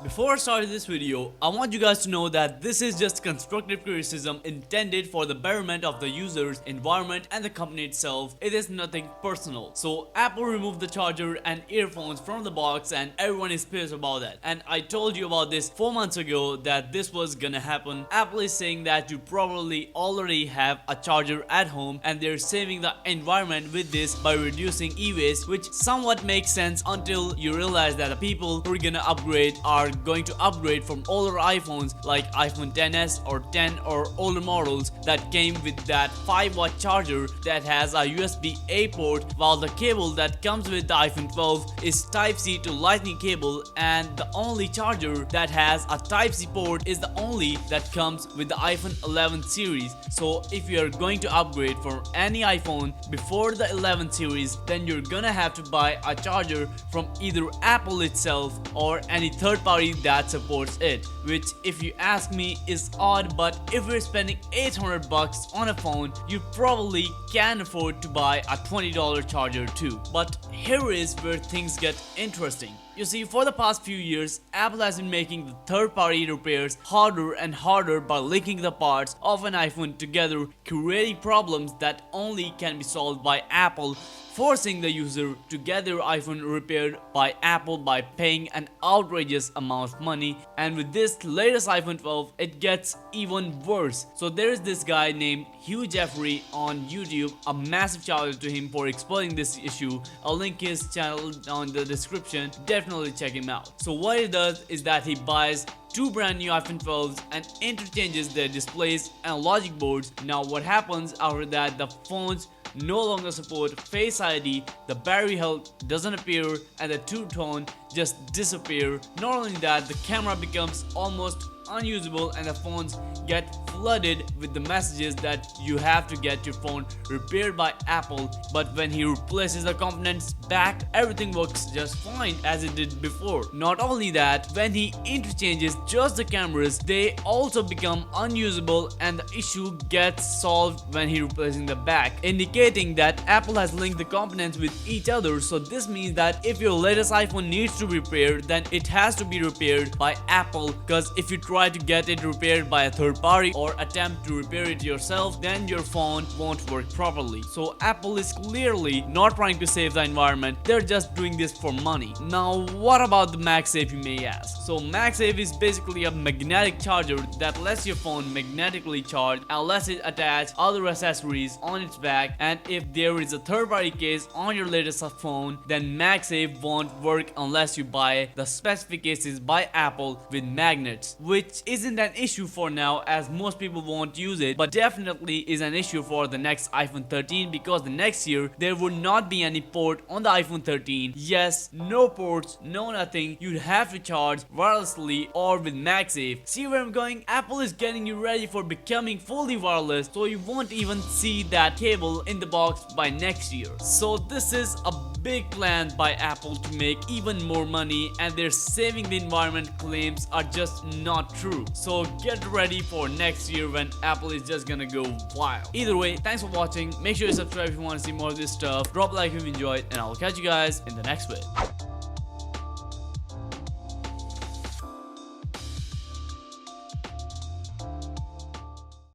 Before I start this video, I want you guys to know that this is just constructive criticism intended for the betterment of the users, environment and the company itself. It is nothing personal. So Apple removed the charger and earphones from the box and everyone is pissed about that. And I told you about this 4 months ago that this was gonna happen. Apple is saying that you probably already have a charger at home and they're saving the environment with this by reducing e-waste, which somewhat makes sense until you realize that the people who are gonna upgrade are going to upgrade from older iPhones like iPhone XS or 10 or older models that came with that 5-watt charger that has a USB-A port, while the cable that comes with the iPhone 12 is Type-C to Lightning cable, and the only charger that has a Type-C port is the only that comes with the iPhone 11 series. So if you are going to upgrade for any iPhone before the 11 series, then you're gonna have to buy a charger from either Apple itself or any third party that supports it, which if you ask me is odd. But if you're spending $800 on a phone, you probably can afford to buy a $20 charger too. But here is where things get interesting. You see, for the past few years, Apple has been making the third-party repairs harder and harder by linking the parts of an iPhone together, creating problems that only can be solved by Apple, forcing the user to get their iPhone repaired by Apple by paying an outrageous amount of money. And with this latest iPhone 12, it gets even worse. So there is this guy named Hugh Jeffery on YouTube, a massive shout out to him for exposing this issue. I'll link his channel down in the description, definitely check him out. So what he does is that he buys two brand new iPhone 12s and interchanges their displays and logic boards. Now what happens after that, the phones no longer support Face ID, the battery health doesn't appear, and the two-tone just disappear. Not only that, the camera becomes almost unusable and the phones get flooded with the messages that you have to get your phone repaired by Apple. But when he replaces the components back, everything works just fine as it did before. Not only that, when he interchanges just the cameras, they also become unusable and the issue gets solved when he replacing the back, indicating that Apple has linked the components with each other. So this means that if your latest iPhone needs to be repaired, then it has to be repaired by Apple, because if you try to get it repaired by a third party or attempt to repair it yourself, then your phone won't work properly. So Apple is clearly not trying to save the environment, they're just doing this for money. Now what about the MagSafe, you may ask? So MagSafe is basically a magnetic charger that lets your phone magnetically charge unless it attaches other accessories on its back, and if there is a third party case on your latest phone, then MagSafe won't work unless you buy the specific cases by Apple with magnets, which isn't an issue for now as most people won't use it, but definitely is an issue for the next iPhone 13, because the next year there would not be any port on the iPhone 13. Yes, no ports, no nothing. You'd have to charge wirelessly or with MagSafe. See where I'm going? Apple is getting you ready for becoming fully wireless, so you won't even see that cable in the box by next year. So this is a big plan by Apple to make even more money, and their saving the environment claims are just not true. So get ready for next year when Apple is just gonna go wild. Either way, thanks for watching. Make sure you subscribe if you want to see more of this stuff. Drop a like if you enjoyed, and I'll catch you guys in the next video.